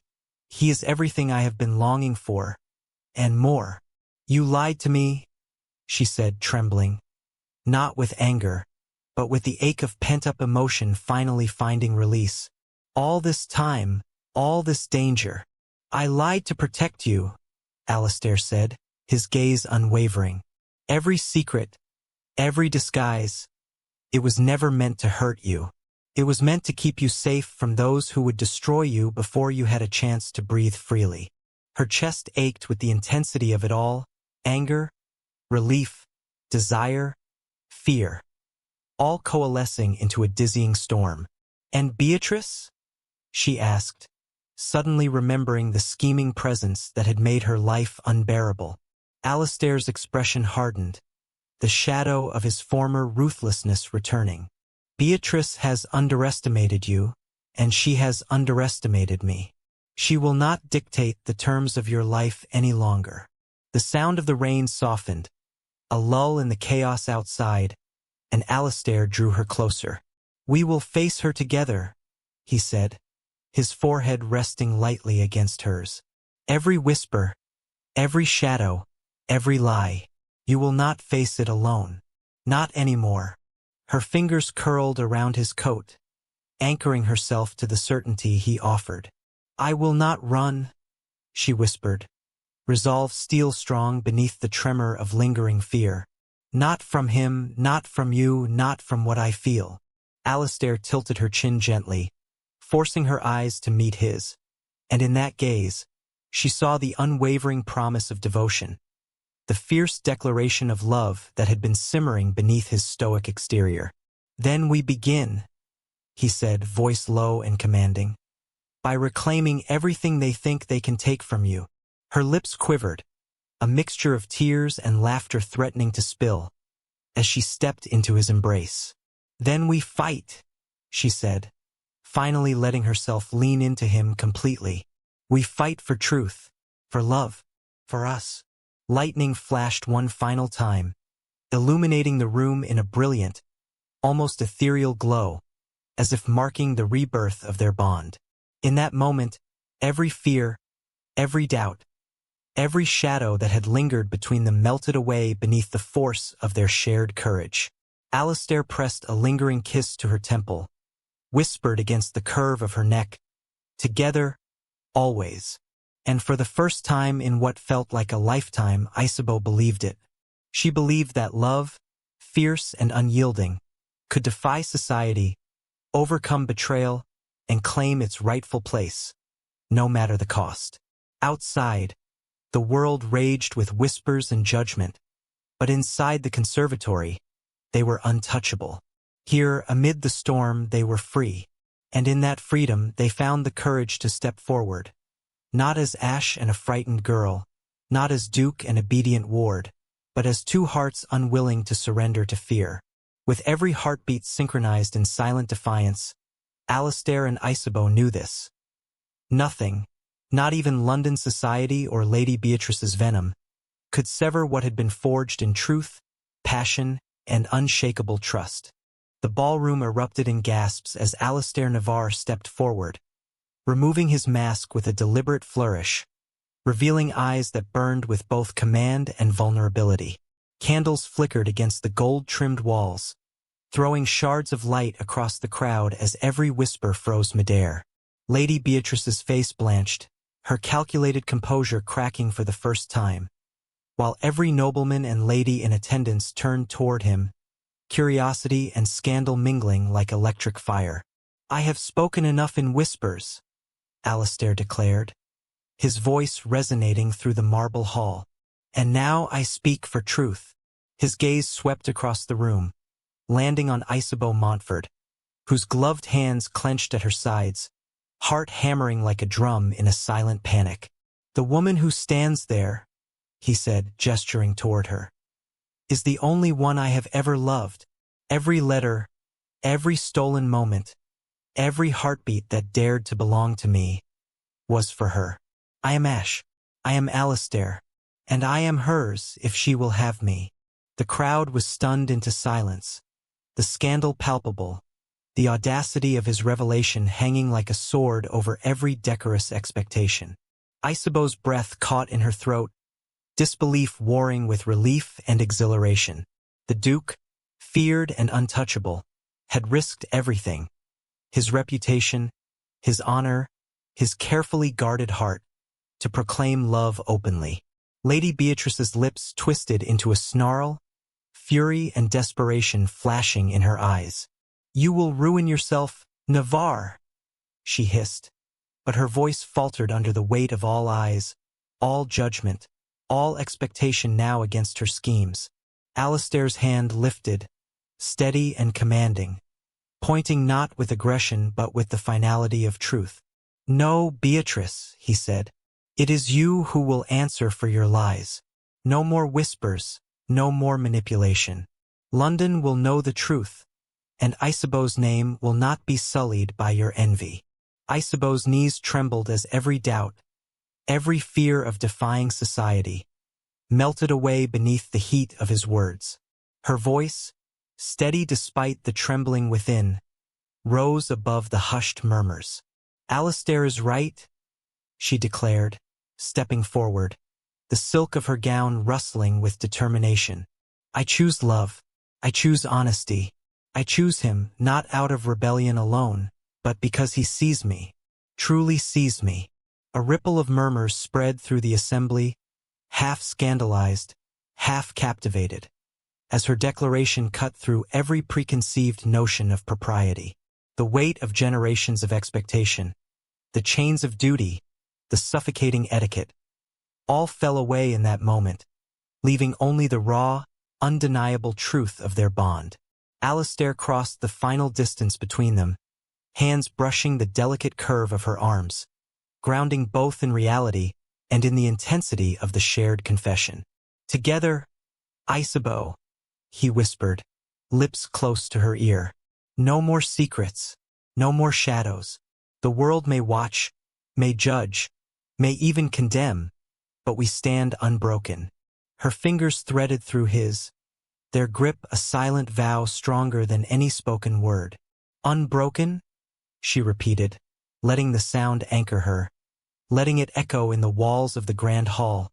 is everything I have been longing for, and more." "You lied to me," she said, trembling, not with anger, but with the ache of pent-up emotion finally finding release. "All this time, all this danger." "I lied to protect you," Alistair said, his gaze unwavering. "Every secret, every disguise, it was never meant to hurt you. It was meant to keep you safe from those who would destroy you before you had a chance to breathe freely." Her chest ached with the intensity of it all, anger, relief, desire, fear, all coalescing into a dizzying storm. "And Beatrice?" she asked, suddenly remembering the scheming presence that had made her life unbearable. Alistair's expression hardened, the shadow of his former ruthlessness returning. Beatrice has underestimated you, and she has underestimated me. She will not dictate the terms of your life any longer. The sound of the rain softened, a lull in the chaos outside, and Alistair drew her closer. We will face her together, he said, his forehead resting lightly against hers. Every whisper, every shadow, every lie, you will not face it alone. Not anymore. Her fingers curled around his coat, anchoring herself to the certainty he offered. I will not run, she whispered, resolve steel-strong beneath the tremor of lingering fear. Not from him, not from you, not from what I feel. Alistair tilted her chin gently, forcing her eyes to meet his, and in that gaze, she saw the unwavering promise of devotion, the fierce declaration of love that had been simmering beneath his stoic exterior. Then we begin, he said, voice low and commanding, by reclaiming everything they think they can take from you. Her lips quivered, a mixture of tears and laughter threatening to spill, as she stepped into his embrace. Then we fight, she said, finally letting herself lean into him completely. We fight for truth, for love, for us. Lightning flashed one final time, illuminating the room in a brilliant, almost ethereal glow, as if marking the rebirth of their bond. In that moment, every fear, every doubt, every shadow that had lingered between them melted away beneath the force of their shared courage. Alistair pressed a lingering kiss to her temple, whispered against the curve of her neck, together, always. And for the first time in what felt like a lifetime, Isabeau believed it. She believed that love, fierce and unyielding, could defy society, overcome betrayal, and claim its rightful place, no matter the cost. Outside, the world raged with whispers and judgment, but inside the conservatory, they were untouchable. Here, amid the storm, they were free, and in that freedom they found the courage to step forward, not as Ash and a frightened girl, not as Duke and obedient ward, but as two hearts unwilling to surrender to fear. With every heartbeat synchronized in silent defiance, Alistair and Isabeau knew this. Nothing, not even London society or Lady Beatrice's venom, could sever what had been forged in truth, passion, and unshakable trust. The ballroom erupted in gasps as Alistair Navarre stepped forward, removing his mask with a deliberate flourish, revealing eyes that burned with both command and vulnerability. Candles flickered against the gold-trimmed walls, throwing shards of light across the crowd as every whisper froze midair. Lady Beatrice's face blanched, her calculated composure cracking for the first time, while every nobleman and lady in attendance turned toward him, curiosity and scandal mingling like electric fire. I have spoken enough in whispers, Alistair declared, his voice resonating through the marble hall. And now I speak for truth. His gaze swept across the room, landing on Isabeau Montfort, whose gloved hands clenched at her sides, heart hammering like a drum in a silent panic. The woman who stands there, he said, gesturing toward her, is the only one I have ever loved. Every letter, every stolen moment, every heartbeat that dared to belong to me, was for her. I am Ash. I am Alistair. And I am hers if she will have me. The crowd was stunned into silence, the scandal palpable, the audacity of his revelation hanging like a sword over every decorous expectation. Isabeau's breath caught in her throat, disbelief warring with relief and exhilaration. The Duke, feared and untouchable, had risked everything: his reputation, his honor, his carefully guarded heart, to proclaim love openly. Lady Beatrice's lips twisted into a snarl, fury and desperation flashing in her eyes. You will ruin yourself, Navarre, she hissed, but her voice faltered under the weight of all eyes, all judgment, all expectation now against her schemes. Alistair's hand lifted, steady and commanding, pointing not with aggression but with the finality of truth. "No, Beatrice," he said. "It is you who will answer for your lies. No more whispers, no more manipulation. London will know the truth, and Isabeau's name will not be sullied by your envy." Isabeau's knees trembled as every doubt, every fear of defying society, melted away beneath the heat of his words. Her voice, steady despite the trembling within, rose above the hushed murmurs. "Alistair is right," she declared, stepping forward, the silk of her gown rustling with determination. "I choose love. I choose honesty. I choose him not out of rebellion alone, but because he sees me, truly sees me." A ripple of murmurs spread through the assembly, half scandalized, half captivated, as her declaration cut through every preconceived notion of propriety. The weight of generations of expectation, the chains of duty, the suffocating etiquette, all fell away in that moment, leaving only the raw, undeniable truth of their bond. Alistair crossed the final distance between them, hands brushing the delicate curve of her arms, grounding both in reality and in the intensity of the shared confession. "Together, Isabeau," he whispered, lips close to her ear. "No more secrets, no more shadows. The world may watch, may judge, may even condemn, but we stand unbroken." Her fingers threaded through his, their grip a silent vow stronger than any spoken word. "Unbroken?" she repeated, letting the sound anchor her, letting it echo in the walls of the grand hall,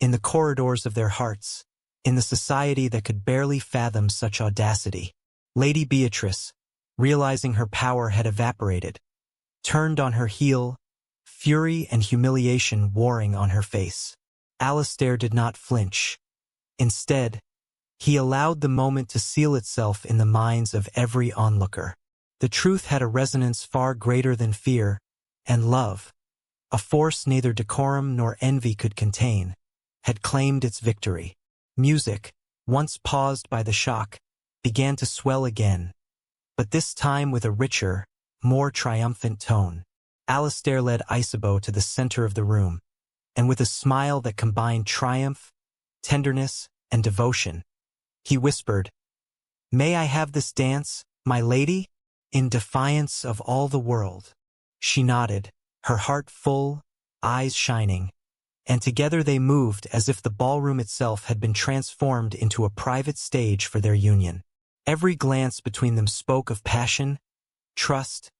in the corridors of their hearts, in the society that could barely fathom such audacity. Lady Beatrice, realizing her power had evaporated, turned on her heel, fury and humiliation warring on her face. Alistair did not flinch. Instead, he allowed the moment to seal itself in the minds of every onlooker. The truth had a resonance far greater than fear and love. A force neither decorum nor envy could contain, had claimed its victory. Music, once paused by the shock, began to swell again, but this time with a richer, more triumphant tone. Alistair led Isabeau to the center of the room, and with a smile that combined triumph, tenderness, and devotion, he whispered, "May I have this dance, my lady?" In defiance of all the world. She nodded, her heart full, eyes shining, and together they moved as if the ballroom itself had been transformed into a private stage for their union. Every glance between them spoke of passion, trust,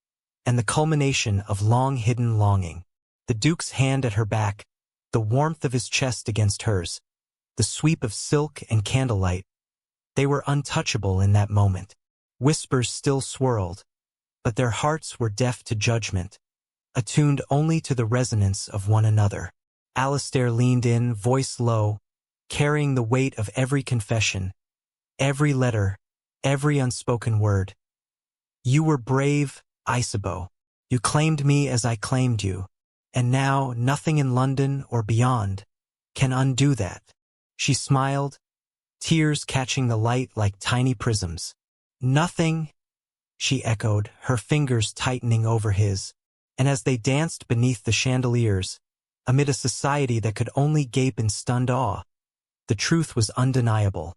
and the culmination of long-hidden longing. The Duke's hand at her back, the warmth of his chest against hers, the sweep of silk and candlelight, they were untouchable in that moment. Whispers still swirled, but their hearts were deaf to judgment, attuned only to the resonance of one another. Alistair leaned in, voice low, carrying the weight of every confession, every letter, every unspoken word. "You were brave, Isabeau. You claimed me as I claimed you, and now nothing in London or beyond can undo that." She smiled, tears catching the light like tiny prisms. "Nothing," she echoed, her fingers tightening over his, and as they danced beneath the chandeliers, amid a society that could only gape in stunned awe, the truth was undeniable.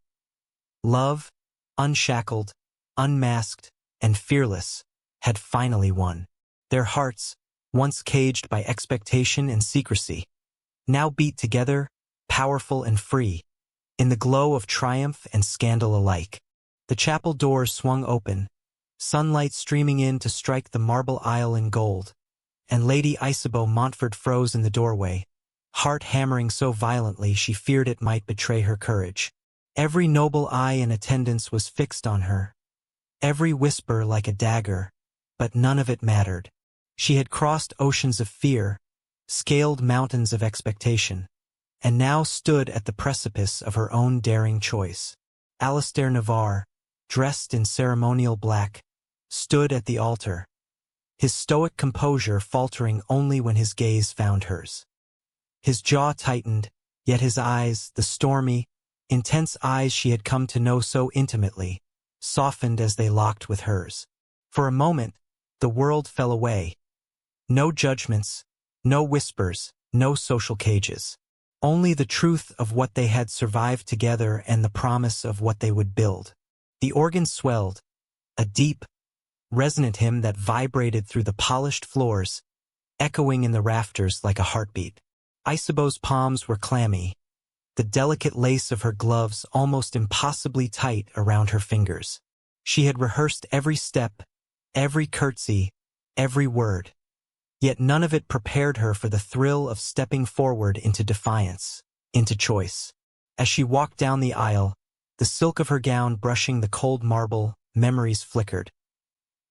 Love, unshackled, unmasked, and fearless, had finally won. Their hearts, once caged by expectation and secrecy, now beat together, powerful and free, in the glow of triumph and scandal alike. The chapel doors swung open, sunlight streaming in to strike the marble aisle in gold, and Lady Isabeau Montfort froze in the doorway, heart hammering so violently she feared it might betray her courage. Every noble eye in attendance was fixed on her, every whisper like a dagger, but none of it mattered. She had crossed oceans of fear, scaled mountains of expectation, and now stood at the precipice of her own daring choice. Alistair Navarre, dressed in ceremonial black, stood at the altar, his stoic composure faltering only when his gaze found hers. His jaw tightened, yet his eyes, the stormy, intense eyes she had come to know so intimately, softened as they locked with hers. For a moment, the world fell away. No judgments, no whispers, no social cages. Only the truth of what they had survived together and the promise of what they would build. The organ swelled, a deep, resonant hymn that vibrated through the polished floors, echoing in the rafters like a heartbeat. Isabeau's palms were clammy, the delicate lace of her gloves almost impossibly tight around her fingers. She had rehearsed every step, every curtsy, every word. Yet none of it prepared her for the thrill of stepping forward into defiance, into choice. As she walked down the aisle, the silk of her gown brushing the cold marble, memories flickered.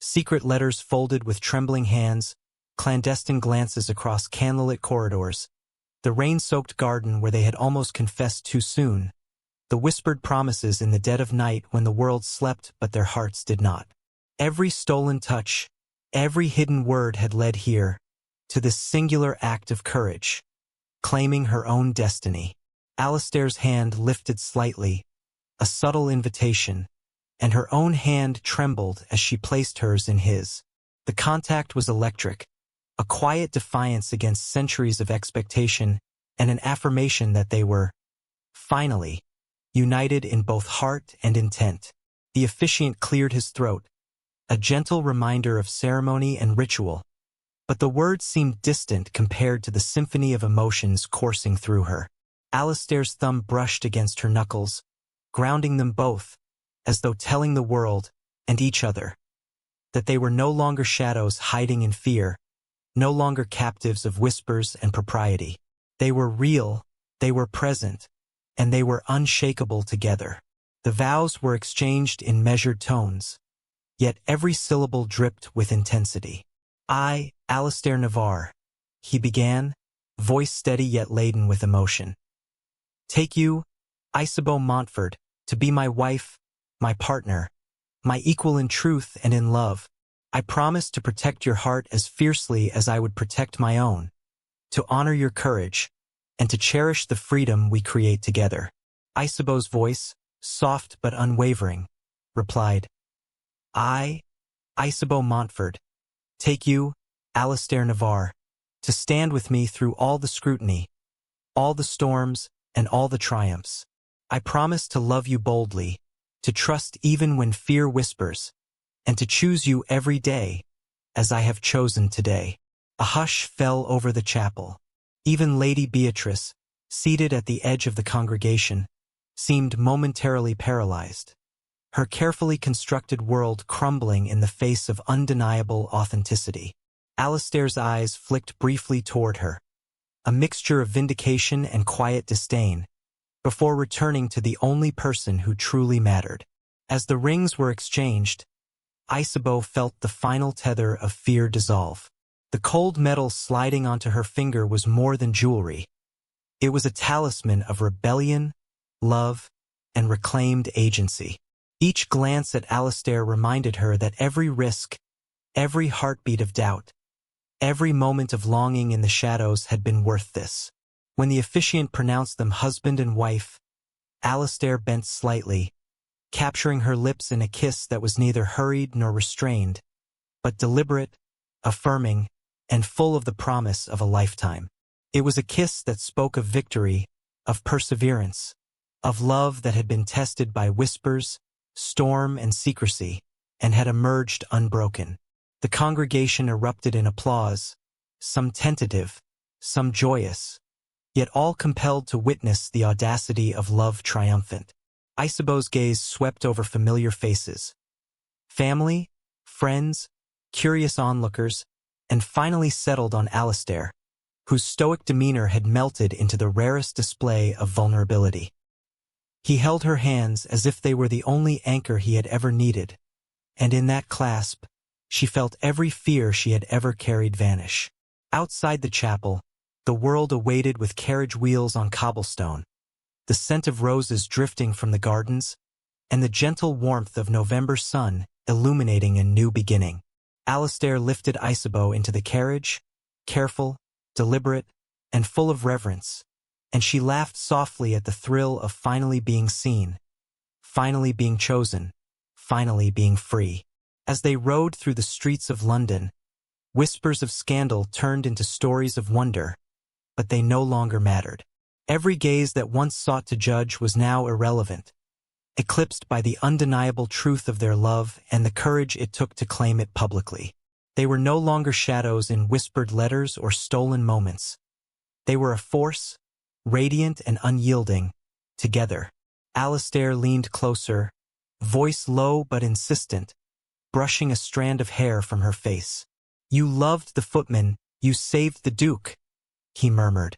Secret letters folded with trembling hands, clandestine glances across candlelit corridors, the rain-soaked garden where they had almost confessed too soon, the whispered promises in the dead of night when the world slept but their hearts did not. Every stolen touch, every hidden word had led here, to this singular act of courage, claiming her own destiny. Alistair's hand lifted slightly, a subtle invitation, and her own hand trembled as she placed hers in his. The contact was electric, a quiet defiance against centuries of expectation and an affirmation that they were, finally, united in both heart and intent. The officiant cleared his throat, a gentle reminder of ceremony and ritual, but the words seemed distant compared to the symphony of emotions coursing through her. Alistair's thumb brushed against her knuckles, grounding them both, as though telling the world, and each other, that they were no longer shadows hiding in fear, no longer captives of whispers and propriety. They were real, they were present, and they were unshakable together. The vows were exchanged in measured tones, yet every syllable dripped with intensity. I, Alistair Navarre, he began, voice steady yet laden with emotion. Take you, Isabeau Montfort, to be my wife, my partner, my equal in truth and in love. I promise to protect your heart as fiercely as I would protect my own, to honor your courage, and to cherish the freedom we create together. Isabeau's voice, soft but unwavering, replied, I, Isabeau Montfort, take you, Alistair Navarre, to stand with me through all the scrutiny, all the storms, and all the triumphs. I promise to love you boldly, to trust even when fear whispers, and to choose you every day, as I have chosen today. A hush fell over the chapel. Even Lady Beatrice, seated at the edge of the congregation, seemed momentarily paralyzed, her carefully constructed world crumbling in the face of undeniable authenticity. Alistair's eyes flicked briefly toward her, a mixture of vindication and quiet disdain, before returning to the only person who truly mattered. As the rings were exchanged, Isabeau felt the final tether of fear dissolve. The cold metal sliding onto her finger was more than jewelry. It was a talisman of rebellion, love, and reclaimed agency. Each glance at Alistair reminded her that every risk, every heartbeat of doubt, every moment of longing in the shadows had been worth this. When the officiant pronounced them husband and wife, Alistair bent slightly, capturing her lips in a kiss that was neither hurried nor restrained, but deliberate, affirming, and full of the promise of a lifetime. It was a kiss that spoke of victory, of perseverance, of love that had been tested by whispers, storm, and secrecy, and had emerged unbroken. The congregation erupted in applause, some tentative, some joyous, yet all compelled to witness the audacity of love triumphant. Isabeau's gaze swept over familiar faces. Family, friends, curious onlookers, and finally settled on Alistair, whose stoic demeanor had melted into the rarest display of vulnerability. He held her hands as if they were the only anchor he had ever needed, and in that clasp, she felt every fear she had ever carried vanish. Outside the chapel, the world awaited with carriage wheels on cobblestone, the scent of roses drifting from the gardens, and the gentle warmth of November sun illuminating a new beginning. Alistair lifted Isabeau into the carriage, careful, deliberate, and full of reverence, and she laughed softly at the thrill of finally being seen, finally being chosen, finally being free. As they rode through the streets of London, Whispers of scandal turned into stories of wonder, but they no longer mattered. Every gaze that once sought to judge was now irrelevant, eclipsed by the undeniable truth of their love and the courage it took to claim it publicly. They were no longer shadows in whispered letters or stolen moments. They were a force, radiant and unyielding, together. Alistair leaned closer, voice low but insistent, brushing a strand of hair from her face. "You loved the footman, you saved the Duke," he murmured,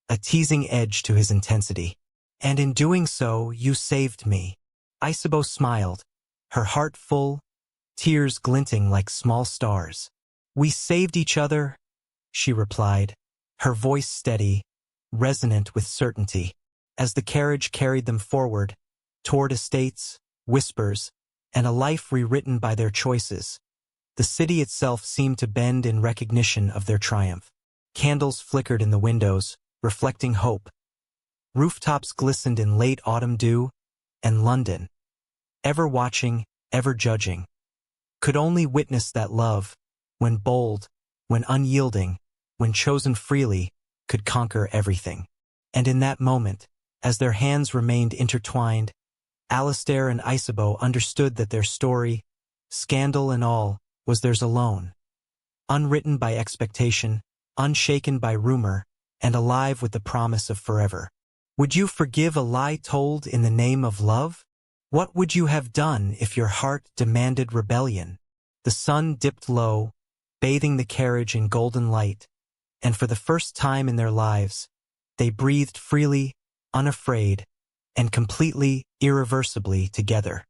a teasing edge to his intensity. "And in doing so, you saved me." Isabeau smiled, her heart full, tears glinting like small stars. "We saved each other," she replied, her voice steady, resonant with certainty. As the carriage carried them forward, toward estates, whispers, and a life rewritten by their choices, the city itself seemed to bend in recognition of their triumph. Candles flickered in the windows, reflecting hope. Rooftops glistened in late autumn dew, and London, ever watching, ever judging, could only witness that love, when bold, when unyielding, when chosen freely, could conquer everything. And in that moment, as their hands remained intertwined, Alistair and Isabeau understood that their story, scandal and all, was theirs alone. Unwritten by expectation, unshaken by rumor, and alive with the promise of forever. Would you forgive a lie told in the name of love? What would you have done if your heart demanded rebellion? The sun dipped low, bathing the carriage in golden light, and for the first time in their lives, they breathed freely, unafraid, and completely, irreversibly together.